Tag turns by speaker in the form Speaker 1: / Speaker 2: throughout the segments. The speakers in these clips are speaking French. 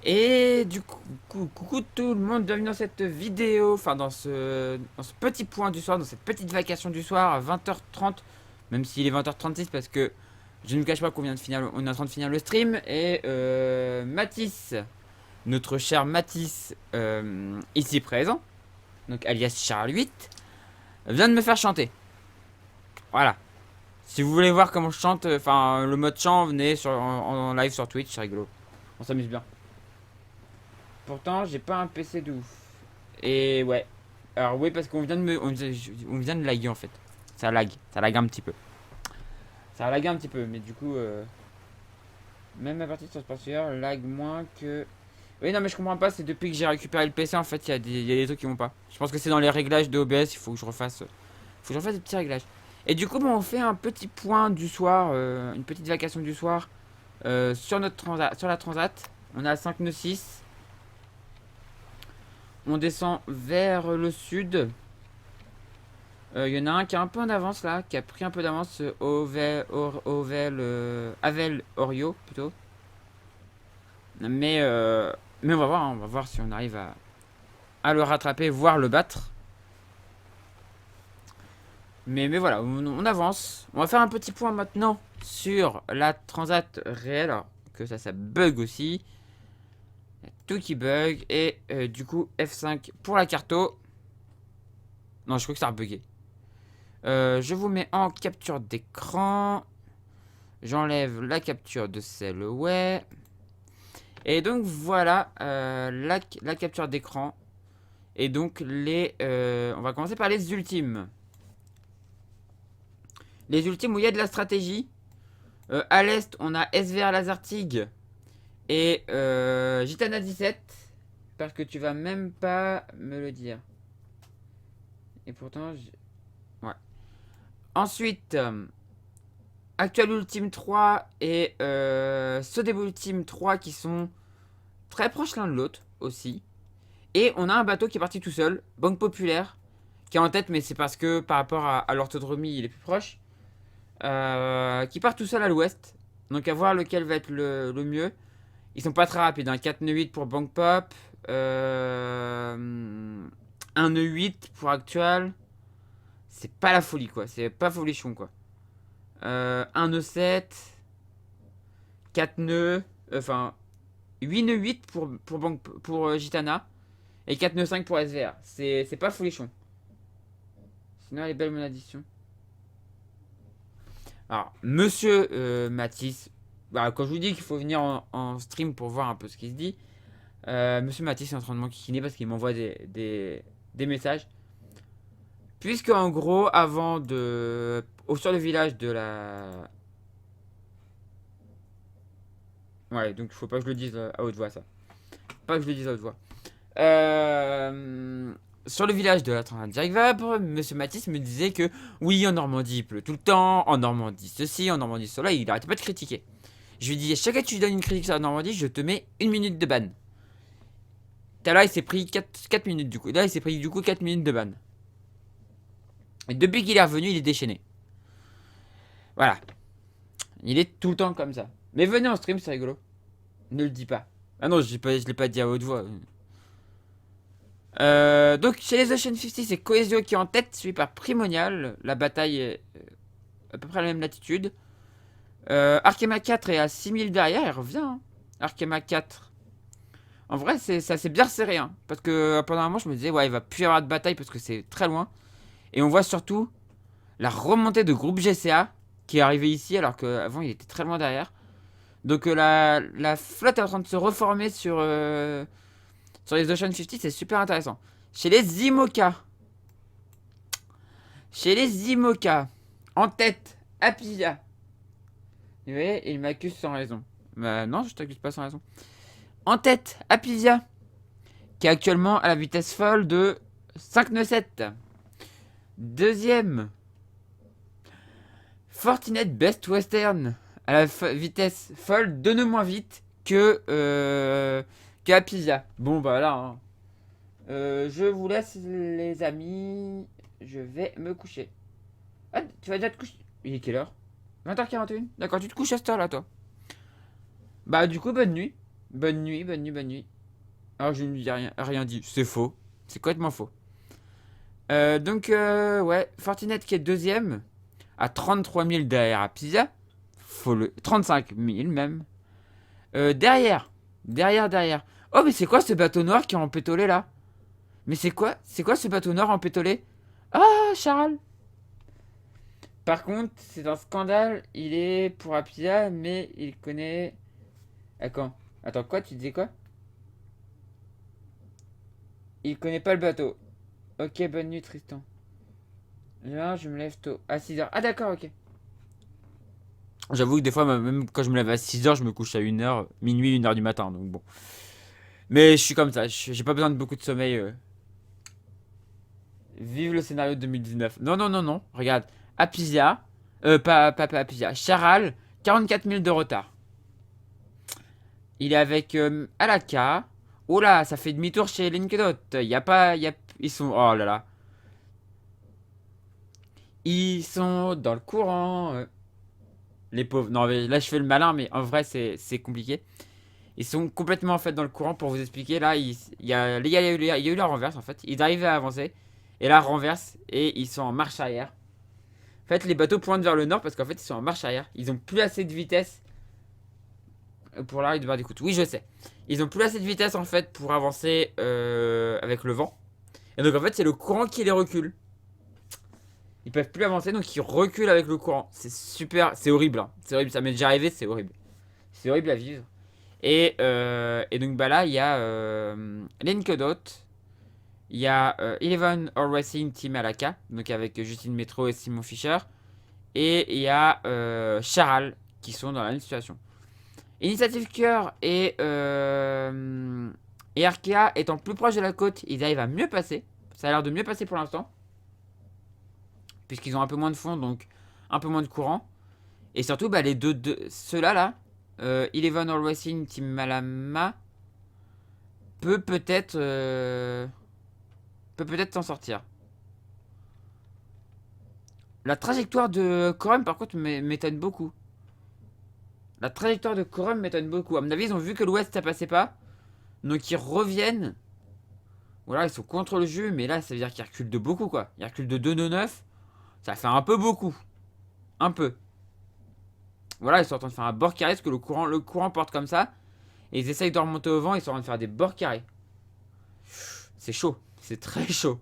Speaker 1: Et du coup, coucou tout le monde, bienvenue dans cette vidéo, enfin dans ce petit point du soir, dans cette petite vacation du soir à 20h30, même s'il est 20h36 parce que je ne me cache pas qu'on vient de finir, on est en train de finir le stream, et Mathis, notre cher Mathis, ici présent, donc alias Charles 8, vient de me faire chanter. Voilà. Si vous voulez voir comment je chante, enfin le mode chant, venez en live sur Twitch, c'est rigolo. On s'amuse bien. Pourtant, j'ai pas un PC de ouf. Et ouais. Alors oui, parce qu'on vient de me, on vient de laguer en fait. Ça lag un petit peu. Ça a lagué un petit peu, mais du coup, même ma partie sur ce particulier lag moins que. Oui, non, mais je comprends pas. C'est depuis que j'ai récupéré le PC en fait, il y a des trucs qui vont pas. Je pense que c'est dans les réglages de OBS. Il faut que je refasse, des petits réglages. Et du coup, bon, on fait un petit point du soir, une petite vacation du soir sur notre transat, sur la transat. On est à 5 nœuds 6. On descend vers le sud. Il y en a un qui a un peu en avance là, qui a pris un peu d'avance, Avel Orio plutôt. Mais, euh, mais on va voir, hein, on va voir si on arrive à le rattraper, voire le battre. Mais voilà, on avance. On va faire un petit point maintenant sur la transat réelle, alors que ça bug aussi. Il y a tout qui bug, et du coup F5 pour la carto. Non, je crois que ça a bugué. Je vous mets en capture d'écran. J'enlève la capture de celle ouais. Et donc voilà la capture d'écran. Et donc on va commencer par les ultimes. Les ultimes où il y a de la stratégie. À l'est, on a SVR Lazartig et Gitana 17. Parce que tu vas même pas me le dire. Et pourtant, ouais. Ensuite, Actual Ultime 3 et Sodebo Ultime 3 qui sont très proches l'un de l'autre aussi. Et on a un bateau qui est parti tout seul, Banque Populaire, qui est en tête, mais c'est parce que par rapport à l'orthodromie, il est plus proche. Qui part tout seul à l'ouest. Donc à voir lequel va être le mieux. Ils sont pas très rapides, hein. 4 nœuds 8 pour Banque Pop. 1 nœud 8 pour Actual. C'est pas la folie quoi, c'est pas folichon quoi. 1 nœud 7. 4 nœuds. Enfin, 8 nœuds 8 pour Gitana. Et 4 nœuds 5 pour SVR. C'est pas folichon. Sinon, elle est belle mon addition. Alors, monsieur Mathis, bah, quand je vous dis qu'il faut venir en stream pour voir un peu ce qui se dit, monsieur Mathis est en train de m'enquiquiner parce qu'il m'envoie des messages. Puisque, en gros, avant de. Sur le village de la. Ouais, donc il faut pas que je le dise à haute voix, ça. Pas que je le dise à haute voix. Euh, Sur le village de la Transat Direct Vabre, monsieur Mathis me disait que oui, en Normandie il pleut tout le temps, en Normandie ceci, en Normandie cela, il arrêtait pas de critiquer. Je lui dis, chaque fois que tu donnes une critique sur la Normandie, je te mets 1 minute de ban. Là, il s'est pris 4 minutes du coup. Là, il s'est pris du coup 4 minutes de ban. Et depuis qu'il est revenu, il est déchaîné. Voilà. Il est tout le temps comme ça. Mais venez en stream, c'est rigolo. Ne le dis pas. Ah non, je l'ai pas dit à haute voix. Donc chez les Ocean 50, c'est Coesio qui est en tête, suivi par Primonial. La bataille est à peu près à la même latitude. Arkema 4 est à 6000 derrière, il revient. Hein. Arkema 4. En vrai, ça s'est bien serré. Hein, parce que pendant un moment, je me disais, ouais, il va plus y avoir de bataille parce que c'est très loin. Et on voit surtout la remontée de groupe GCA qui est arrivé ici alors qu'avant il était très loin derrière. Donc la flotte est en train de se reformer sur les Ocean 50, c'est super intéressant. Chez les IMOCA, en tête, Apivia. Vous voyez, il m'accuse sans raison. Bah non, je t'accuse pas sans raison. En tête, Apivia, qui est actuellement à la vitesse folle de 597. Deuxième, Fortinet Best Western, à la vitesse folle 2 nœuds moins vite que Apivia. Bon bah là, hein. Je vous laisse les amis. Je vais me coucher. Ah, tu vas déjà te coucher. Il est quelle heure? 20h41. D'accord, tu te couches à cette heure là, toi. Bah, du coup, bonne nuit. Bonne nuit, bonne nuit, bonne nuit. Alors je ne lui ai rien dit. C'est faux. C'est complètement faux. Ouais, Fortinet qui est deuxième, à 33 000 derrière à Pisa. 35 000 même. Derrière. Oh, mais c'est quoi ce bateau noir qui est empétolé là? Mais c'est quoi ce bateau noir empétolé? Ah, Charles. Par contre, c'est un scandale. Il est pour Apia, mais il connaît. Attends, quoi? Tu disais quoi? Il connaît pas le bateau. Ok, bonne nuit, Tristan. Là, je me lève tôt. À 6 heures. Ah, d'accord, ok. J'avoue que des fois, même quand je me lève à 6 heures, je me couche à 1 heure, minuit, 1 heure du matin. Donc bon. Mais je suis comme ça. J'ai pas besoin de beaucoup de sommeil. Vive le scénario de 2019. Non, non, non, non. Regarde. Apisia. Pas Apisia. Charal. 44 000 de retard. Il est avec Alaka. Oh là, ça fait demi-tour chez Linkedot. Y a pas. Ils sont. Oh là là. Ils sont dans le courant. Les pauvres. Non, mais là, je fais le malin, mais en vrai, c'est compliqué. Ils sont complètement en fait dans le courant pour vous expliquer. Là, il y a eu la renverse en fait. Ils arrivaient à avancer. Et là, renverse. Et ils sont en marche arrière. En fait, les bateaux pointent vers le nord parce qu'en fait, ils sont en marche arrière. Ils ont plus assez de vitesse pour l'arrêt de barre d'écoute. Oui, je sais. Ils ont plus assez de vitesse en fait pour avancer avec le vent. Et donc en fait, c'est le courant qui les recule. Ils peuvent plus avancer, donc ils reculent avec le courant. C'est super, c'est horrible. Hein. C'est horrible, ça m'est déjà arrivé, c'est horrible. C'est horrible à vivre. Et donc bah là, il y a Linkedot. Il y a Eleven All Racing Team Alaka, donc avec Justine Metro et Simon Fischer. Et il y a Charal qui sont dans la même situation. Initiative Cœur et Arkea étant plus proches de la côte, ils arrivent à mieux passer. Ça a l'air de mieux passer pour l'instant. Puisqu'ils ont un peu moins de fond, donc un peu moins de courant. Et surtout, bah, les ceux-là, là, Eleven All Racing Team Malama, peut peut-être s'en sortir. La trajectoire de Corum, par contre, m'étonne beaucoup. La trajectoire de Corum m'étonne beaucoup. À mon avis, ils ont vu que l'Ouest, ça passait pas. Donc, ils reviennent. Voilà, ils sont contre le jeu, mais là, ça veut dire qu'ils reculent de beaucoup, quoi. Ils reculent de 2,9. Ça fait un peu beaucoup. Un peu. Voilà, ils sont en train de faire un bord carré, parce que le courant porte comme ça. Et ils essayent de remonter au vent, ils sont en train de faire des bords carrés. C'est chaud. C'est très chaud.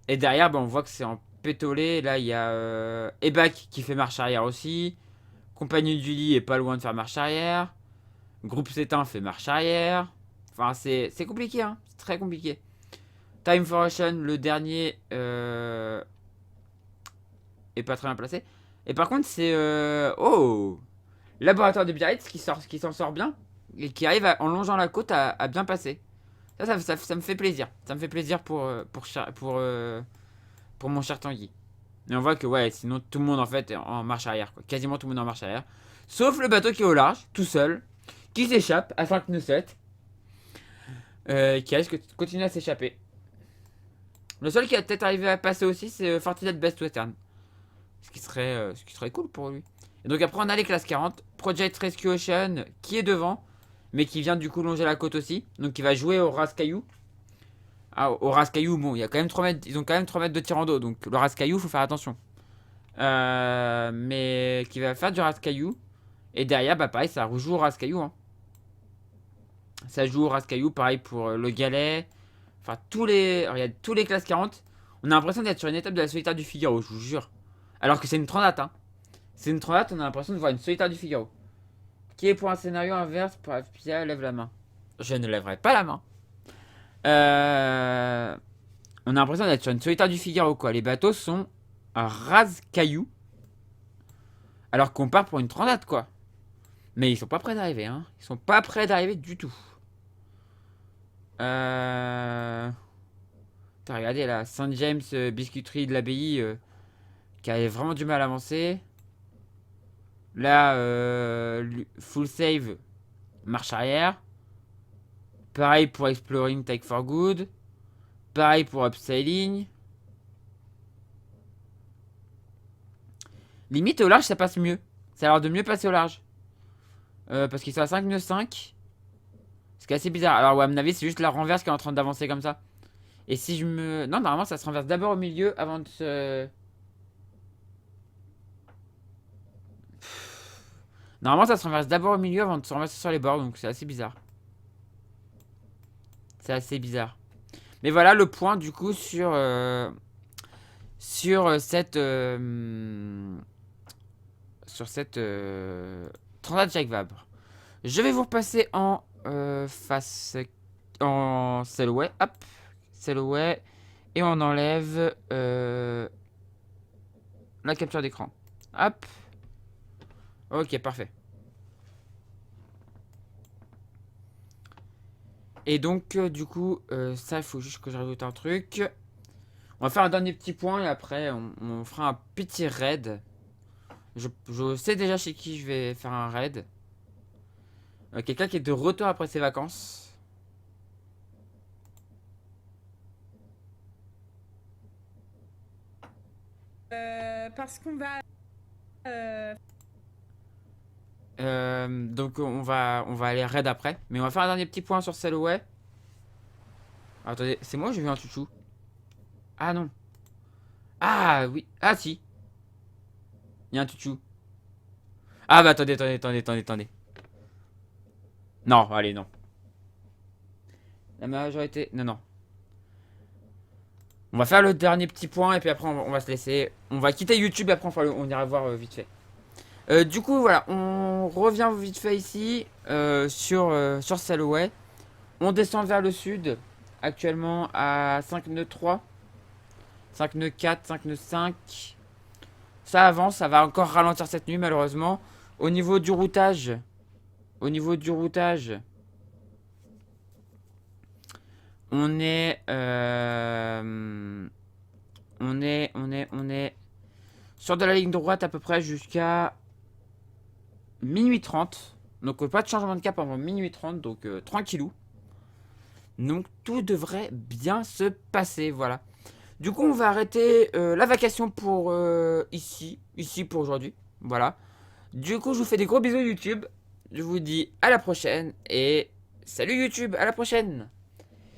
Speaker 1: Et derrière, bah, on voit que c'est en pétolé. Là, il y a Ebac qui fait marche arrière aussi. Compagnie du lit est pas loin de faire marche arrière. Groupe Cétain fait marche arrière. Enfin, c'est compliqué, hein. C'est très compliqué. Time for Ocean, le dernier, est pas très bien placé. Et par contre, c'est. Oh, Laboratoire de Biarritz qui s'en sort bien. Et qui arrive en longeant la côte à bien passer. Ça me fait plaisir. Ça me fait plaisir pour mon cher Tanguy. Et on voit que, ouais, sinon tout le monde en fait est en marche arrière, quoi. Quasiment tout le monde est en marche arrière. Sauf le bateau qui est au large, tout seul, qui s'échappe à 5 nœuds 7. Qui risque de continuer à s'échapper. Le seul qui a peut-être arrivé à passer aussi, c'est Fortinet Best Western. Ce qui serait cool pour lui. Et donc après, on a les classes 40. Project Rescue Ocean qui est devant, mais qui vient du coup longer la côte aussi. Donc qui va jouer au Rascaillou. Ah, au Rascaillou, bon, il y a quand même 3 mètres, ils ont quand même 3 mètres de tirant d'eau. Donc le Rascaillou, faut faire attention. Mais qui va faire du Rascaillou. Et derrière, bah pareil, ça rejoue au Rascaillou. Hein. Ça joue au Rascaillou, pareil pour le Galet. Enfin, regarde, tous les classes 40. On a l'impression d'être sur une étape de la solitaire du Figaro, je vous jure. Alors que c'est une transat, hein. C'est une transat, on a l'impression de voir une solitaire du Figaro. Qui est pour un scénario inverse pour FPA, lève la main. Je ne lèverai pas la main. On a l'impression d'être sur une solitaire du Figaro, quoi. Les bateaux sont un rase-caillou. Alors qu'on part pour une transat, quoi. Mais ils sont pas prêts d'arriver, hein. Ils sont pas prêts d'arriver du tout. T'as regardé là, Saint James Biscuiterie de l'Abbaye qui avait vraiment du mal à avancer. Là, full save, marche arrière. Pareil pour Exploring Take for Good. Pareil pour Upsailing. Limite au large, ça passe mieux. Ça a l'air de mieux passer au large. Parce qu'ils sont à 5 nœuds 5. Ce qui est assez bizarre. Alors ouais, à mon avis, c'est juste la renverse qui est en train d'avancer comme ça. Et si je me... Non, normalement, ça se renverse d'abord au milieu avant de se... Normalement, ça se renverse d'abord au milieu avant de se renverser sur les bords. Donc c'est assez bizarre. C'est assez bizarre. Mais voilà le point du coup sur cette Transat Jacques Vabre. Je vais vous repasser en face en Selway. Hop, Selway. Et on enlève la capture d'écran. Hop. Ok, parfait. Et donc, du coup, ça, il faut juste que je rajoute un truc. On va faire un dernier petit point et après, on fera un petit raid. Je sais déjà chez qui je vais faire un raid. Quelqu'un qui est de retour après ses vacances.
Speaker 2: Parce qu'on va.
Speaker 1: Donc on va aller raid après. Mais on va faire un dernier petit point sur Selway. Attendez, c'est moi ou j'ai vu un chouchou? Ah non. Ah oui. Ah si. Il y a un chouchou. Ah bah attendez. Non, allez, non. La majorité... Non, non. On va faire le dernier petit point et puis après on va se laisser. On va quitter YouTube et après on ira voir vite fait. Du coup voilà, on revient vite fait ici sur Selway. On descend vers le sud, actuellement à 5 nœuds 3, 5 nœuds 4, 5 nœuds 5. Ça avance, ça va encore ralentir cette nuit malheureusement. Au niveau du routage, au niveau du routage, on est, on est sur de la ligne droite à peu près jusqu'à minuit 30. Donc pas de changement de cap avant minuit 30, donc tranquillou. Donc tout devrait bien se passer, voilà. Du coup on va arrêter la vacation pour ici pour aujourd'hui, voilà. Du coup je vous fais des gros bisous YouTube. Je vous dis à la prochaine et salut YouTube, à la prochaine.